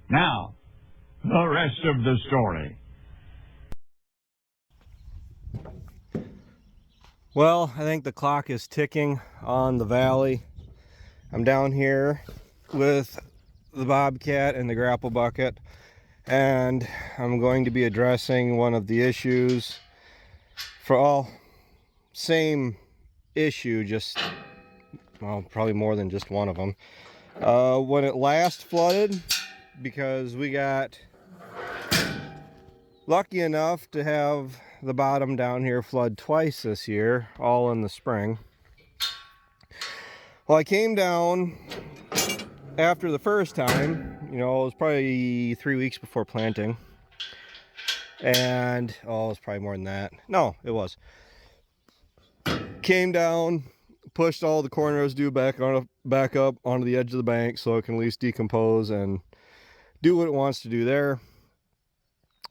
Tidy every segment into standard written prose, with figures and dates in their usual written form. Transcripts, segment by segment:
Now, the rest of the story. Well, I think the clock is ticking on the valley. I'm down here with the bobcat and the grapple bucket, and I'm going to be addressing one of the issues for all same issue, just well, probably more than just one of them. When it last flooded, because we got lucky enough to have the bottom down here flood twice this year, all in the spring. Well, I came down after the first time, you know, it was probably 3 weeks before planting. And, oh, it was probably more than that. No, it was. Came down, pushed all the corn residue back up onto the edge of the bank so it can at least decompose and do what it wants to do there.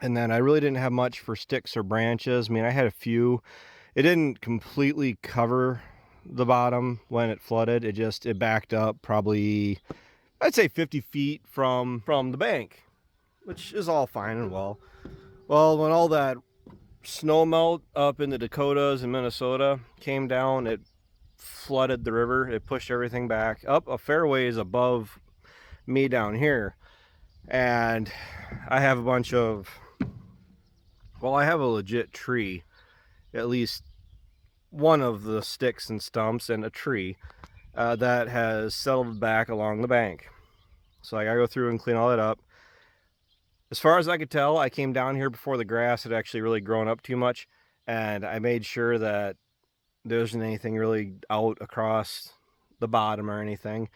And then I really didn't have much for sticks or branches. I mean, I had a few. It didn't completely cover the bottom when it flooded. It backed up probably, I'd say 50 feet from the bank, which is all fine and well. Well, when all that snow melt up in the Dakotas and Minnesota came down, it flooded the river. It pushed everything back up a fair ways above me down here. And I have a bunch of, well, I have a legit tree, at least one of the sticks and stumps and a tree that has settled back along the bank. So I gotta go through and clean all that up. As far as I could tell, I came down here before the grass had actually really grown up too much, and I made sure that there wasn't anything really out across the bottom or anything.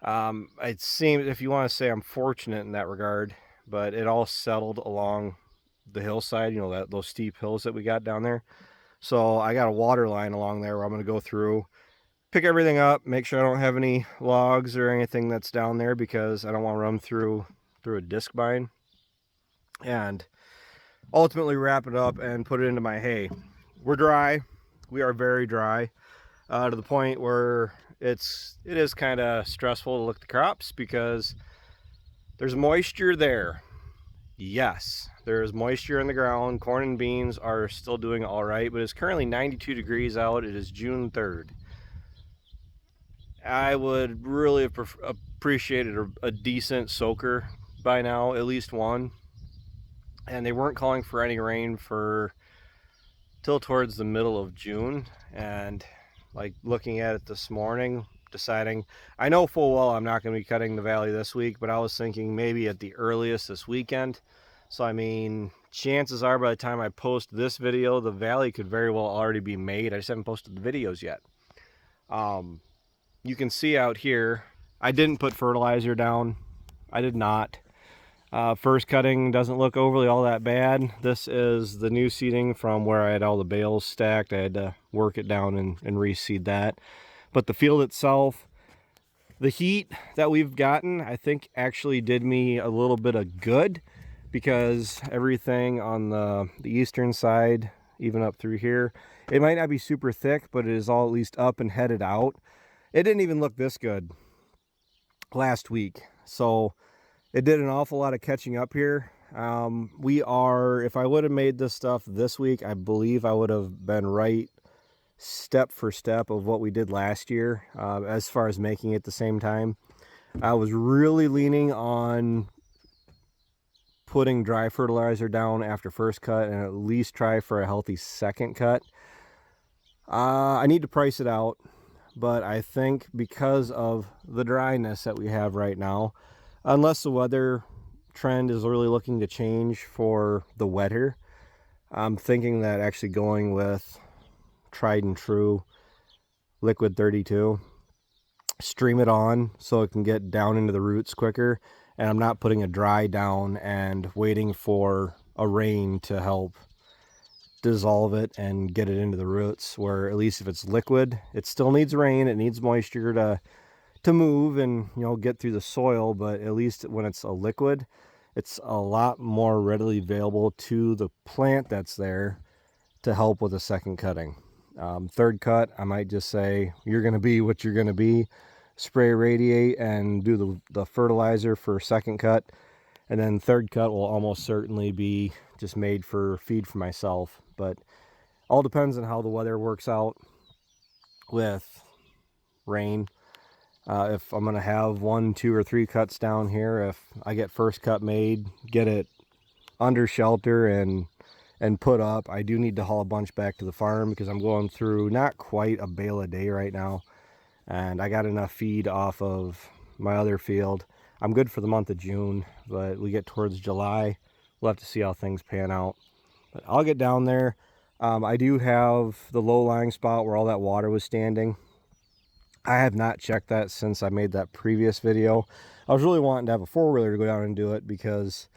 It seems, if you want to say I'm fortunate in that regard, but it all settled along the hillside, you know, those steep hills that we got down there. So I got a water line along there where I'm going to go through, pick everything up, make sure I don't have any logs or anything that's down there, because I don't want to run through a disc bind, and ultimately wrap it up and put it into my hay. We're dry. We are very dry, to the point where it is kind of stressful to look at the crops, because there's moisture there. Yes, there's moisture in the ground. Corn and beans are still doing all right, but it's currently 92 degrees out. It is June 3rd. I would really have appreciated a decent soaker by now, at least one. And they weren't calling for any rain till towards the middle of June. And like looking at it this morning, deciding, I know full well I'm not going to be cutting the valley this week, but I was thinking maybe at the earliest this weekend. So I mean, chances are by the time I post this video, the valley could very well already be made. I just haven't posted the videos yet. You can see out here, I didn't put fertilizer down. I did not. First cutting doesn't look overly all that bad. This is the new seeding from where I had all the bales stacked. I had to work it down and reseed that. But the field itself, the heat that we've gotten, I think actually did me a little bit of good, because everything on the eastern side, even up through here, it might not be super thick, but it is all at least up and headed out. It didn't even look this good last week. So it did an awful lot of catching up here. If I would have made this stuff this week, I believe I would have been right step for step of what we did last year, as far as making it the same time. I was really leaning on putting dry fertilizer down after first cut and at least try for a healthy second cut. I need to price it out, but I think because of the dryness that we have right now, unless the weather trend is really looking to change for the wetter, I'm thinking that actually going with tried and true liquid 32, stream it on so it can get down into the roots quicker, and I'm not putting a dry down and waiting for a rain to help dissolve it and get it into the roots, where at least if it's liquid, it still needs rain, it needs moisture to move and, you know, get through the soil, but at least when it's a liquid, it's a lot more readily available to the plant that's there to help with a second cutting. Third cut, I might just say, you're going to be what you're going to be, spray radiate and do the fertilizer for second cut, And then third cut will almost certainly be just made for feed for myself. But all depends on how the weather works out with rain. If I'm going to have 1, 2, or 3 cuts down here, if I get first cut made, get it under shelter and put up, I do need to haul a bunch back to the farm because I'm going through not quite a bale a day right now. And I got enough feed off of my other field. I'm good for the month of June, but we get towards July, we'll have to see how things pan out. But I'll get down there. I do have the low-lying spot where all that water was standing. I have not checked that since I made that previous video. I was really wanting to have a four-wheeler to go down and do it because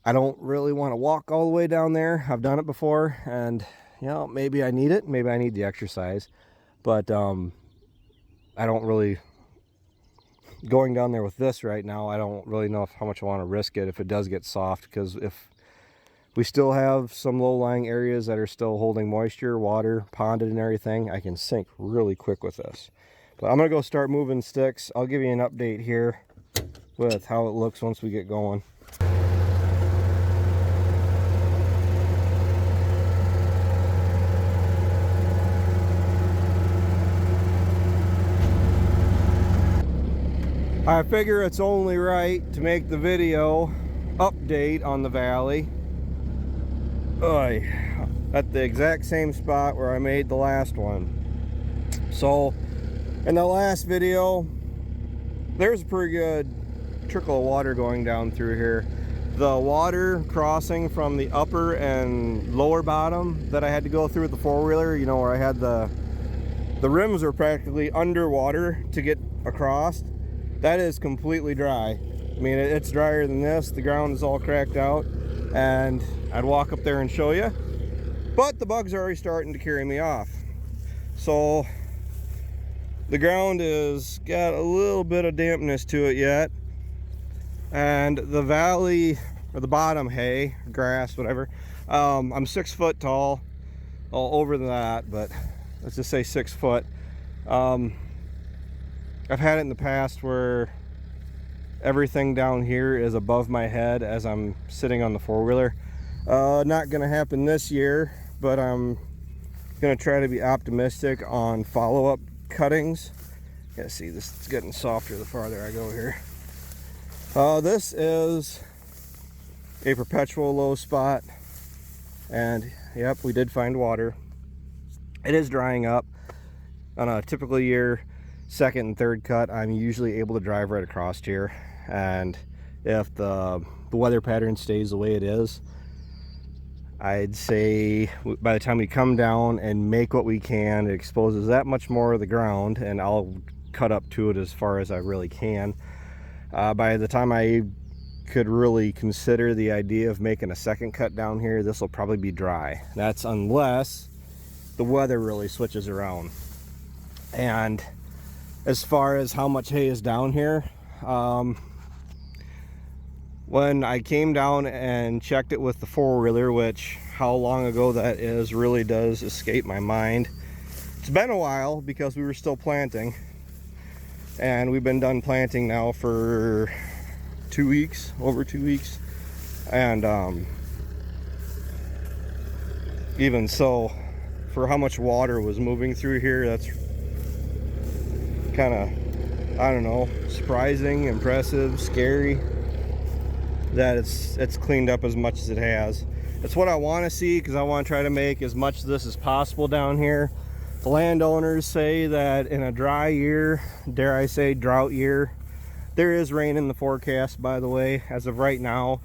I don't really want to walk all the way down there. I've done it before, and you know, maybe I need it. Maybe I need the exercise, but I don't really, going down there with this right now, I don't really know how much I want to risk it if it does get soft, because if we still have some low-lying areas that are still holding moisture, water, ponded and everything, I can sink really quick with this. But I'm going to go start moving sticks. I'll give you an update here with how it looks once we get going. I figure it's only right to make the video update on the valley. At the exact same spot where I made the last one. So in the last video, there's a pretty good trickle of water going down through here. The water crossing from the upper and lower bottom that I had to go through with the four-wheeler, you know, where I had the rims are practically underwater to get across, that is completely dry. I mean, it's drier than this. The ground is all cracked out, and I'd walk up there and show you, but the bugs are already starting to carry me off. So the ground has got a little bit of dampness to it yet, and the valley, or the bottom hay, grass, whatever, I'm 6 foot tall, all over that, but let's just say 6 foot. I've had it in the past where everything down here is above my head as I'm sitting on the four-wheeler. Not gonna happen this year, but I'm gonna try to be optimistic on follow-up cuttings. Yeah, see, this is getting softer the farther I go here. This is a perpetual low spot, and yep, we did find water. It is drying up. On a typical year, second and third cut, I'm usually able to drive right across here, and if the weather pattern stays the way it is, I'd say by the time we come down and make what we can, it exposes that much more of the ground, and I'll cut up to it as far as I really can. By the time I could really consider the idea of making a second cut down here, this will probably be dry. That's unless the weather really switches around. And as far as how much hay is down here, when I came down and checked it with the four-wheeler, which how long ago that is really does escape my mind. It's been a while because we were still planting, and we've been done planting now for 2 weeks, over 2 weeks, and even so, for how much water was moving through here, that's kind of, I don't know, surprising, impressive, scary that it's cleaned up as much as it has. It's what I want to see, because I want to try to make as much of this as possible down here. The landowners say that in a dry year, dare I say drought year, there is rain in the forecast, by the way, as of right now.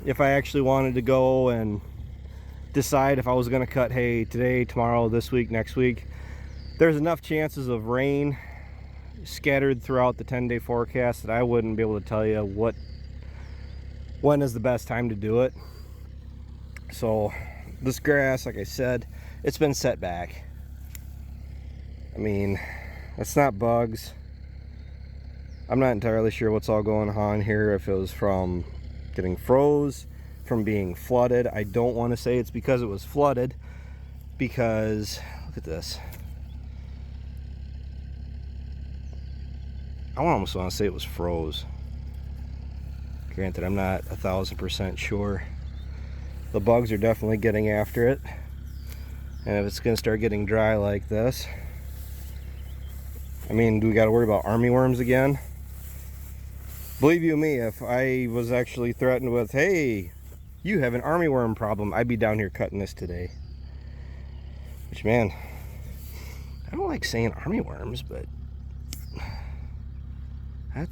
If I actually wanted to go and decide if I was going to cut hay today, tomorrow, this week, next week, there's enough chances of rain scattered throughout the 10-day forecast that I wouldn't be able to tell you when is the best time to do it. So this grass, like I said, it's been set back. I mean, it's not bugs. I'm not entirely sure what's all going on here, if it was from getting froze, from being flooded. I don't want to say it's because it was flooded, because look at this. I almost want to say it was froze. Granted, I'm not 1,000% sure. The bugs are definitely getting after it. And if it's going to start getting dry like this, I mean, do we got to worry about armyworms again? Believe you me, if I was actually threatened with, hey, you have an armyworm problem, I'd be down here cutting this today. Which, man, I don't like saying armyworms, but that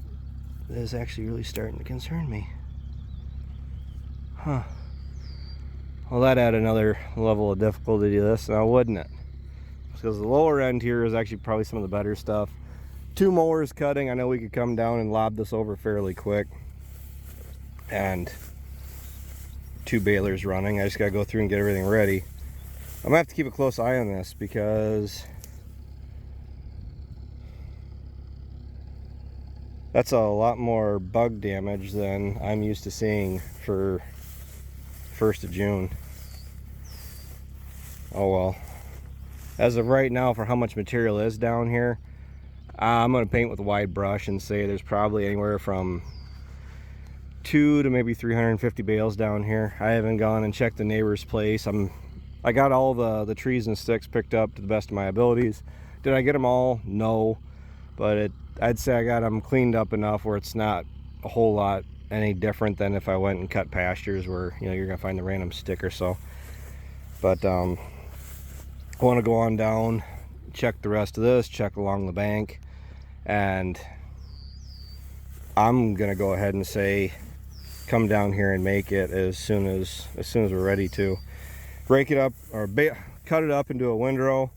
is actually really starting to concern me. Huh. Well, that add another level of difficulty to this now, wouldn't it? Because the lower end here is actually probably some of the better stuff. 2 mowers cutting, I know we could come down and lob this over fairly quick. And 2 balers running. I just gotta go through and get everything ready. I'm gonna have to keep a close eye on this because that's a lot more bug damage than I'm used to seeing for 1st of June. Oh well. As of right now, for how much material is down here, I'm going to paint with a wide brush and say there's probably anywhere from 2 to maybe 350 bales down here. I haven't gone and checked the neighbor's place. I got all the trees and sticks picked up to the best of my abilities. Did I get them all? No. But I'd say I got them cleaned up enough where it's not a whole lot any different than if I went and cut pastures where, you know, you're going to find the random stick or so. But I want to go on down, check the rest of this, check along the bank, and I'm gonna go ahead and say come down here and make it as soon as we're ready to break it up or cut it up into a windrow.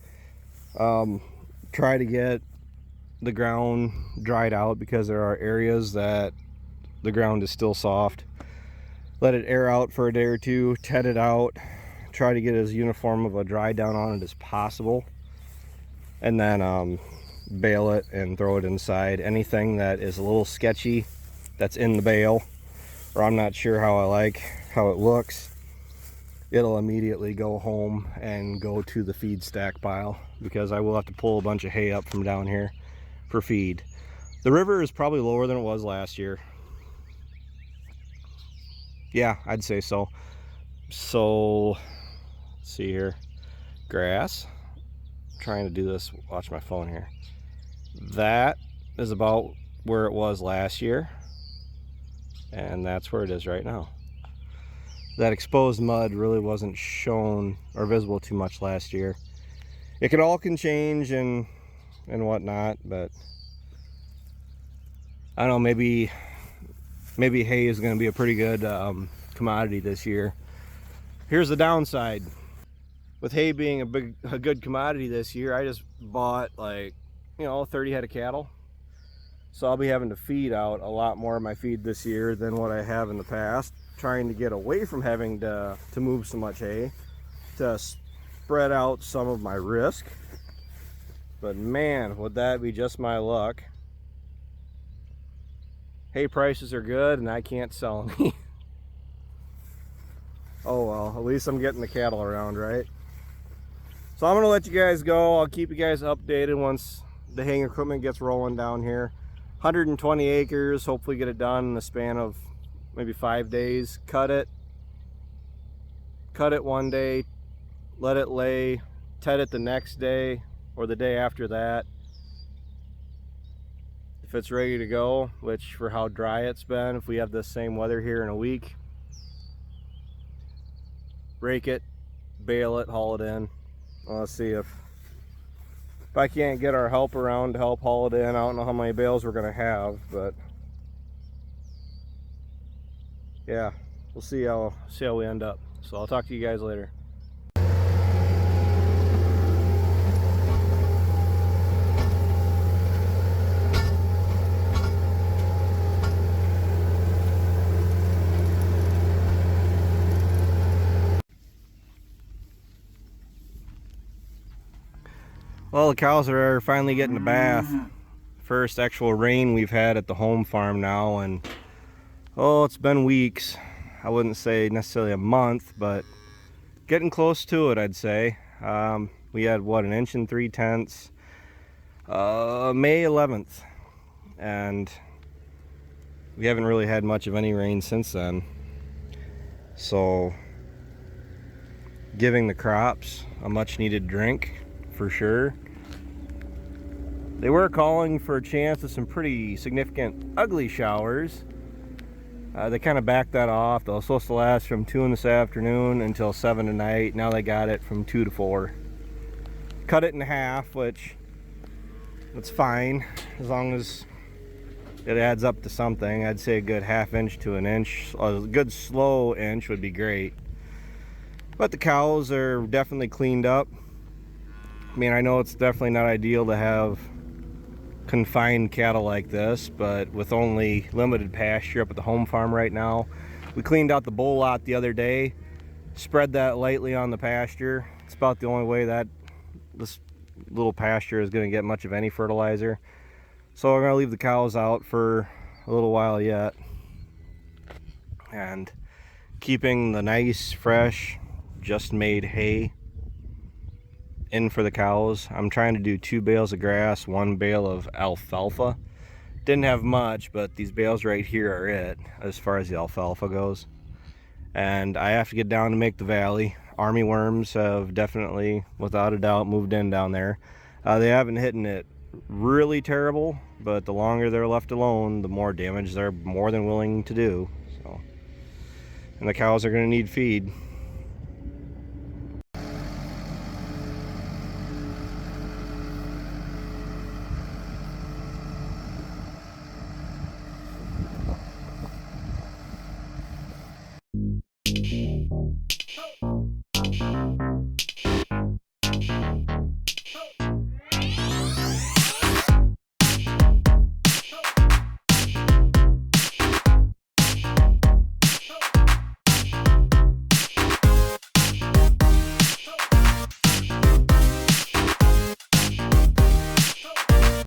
Try to get the ground dried out because there are areas that the ground is still soft. Let it air out for a day or two, tet it out, try to get as uniform of a dry down on it as possible, and then bale it and throw it inside. Anything that is a little sketchy that's in the bale, or I'm not sure how I like how it looks, it'll immediately go home and go to the feed stack pile, because I will have to pull a bunch of hay up from down here for feed. The river is probably lower than it was last year. Yeah, I'd say so. So see here, grass, trying to do this, watch my phone here, that is about where it was last year, and that's where it is right now. That exposed mud really wasn't shown or visible too much last year. It all can change and whatnot, but I don't know, maybe hay is going to be a pretty good commodity this year. Here's the downside. With hay being a good commodity this year, I just bought, like, you know, 30 head of cattle. So I'll be having to feed out a lot more of my feed this year than what I have in the past. Trying to get away from having to move so much hay, to spread out some of my risk. But man, would that be just my luck. Hay prices are good and I can't sell any. Oh well, at least I'm getting the cattle around, right? So I'm gonna let you guys go. I'll keep you guys updated once the haying equipment gets rolling down here. 120 acres, hopefully get it done in the span of maybe 5 days. Cut it one day, let it lay, tet it the next day or the day after that. If it's ready to go, which for how dry it's been, if we have the same weather here in a week, rake it, bale it, haul it in. Let's see if I can't get our help around to help haul it in. I don't know how many bales we're gonna have, but yeah, we'll see how we end up. So I'll talk to you guys later. Well, the cows are finally getting a bath. First actual rain we've had at the home farm now, and oh, it's been weeks. I wouldn't say necessarily a month, but getting close to it, I'd say. We had, what, 1 3/10 inches May 11th. and we haven't really had much of any rain since then. So giving the crops a much needed drink for sure. They were calling for a chance of some pretty significant ugly showers. They kind of backed that off. They were supposed to last from 2 in this afternoon until 7 tonight. Now they got it from 2 to 4. Cut it in half, which that's fine as long as it adds up to something. I'd say a good ½ inch to an inch. A good slow inch would be great. But the cows are definitely cleaned up. I mean, I know it's definitely not ideal to have confined cattle like this, but with only limited pasture up at the home farm right now. We cleaned out the bull lot the other day, spread that lightly on the pasture. It's about the only way that this little pasture is going to get much of any fertilizer. So we're going to leave the cows out for a little while yet, and keeping the nice fresh just made hay in for the cows. I'm trying to do 2 bales of grass, 1 bale of alfalfa. Didn't have much, but these bales right here are it as far as the alfalfa goes. And I have to get down to make the valley. Army worms have definitely, without a doubt, moved in down there. They haven't hit it really terrible, but the longer they're left alone, the more damage they're more than willing to do. So, and the cows are going to need feed.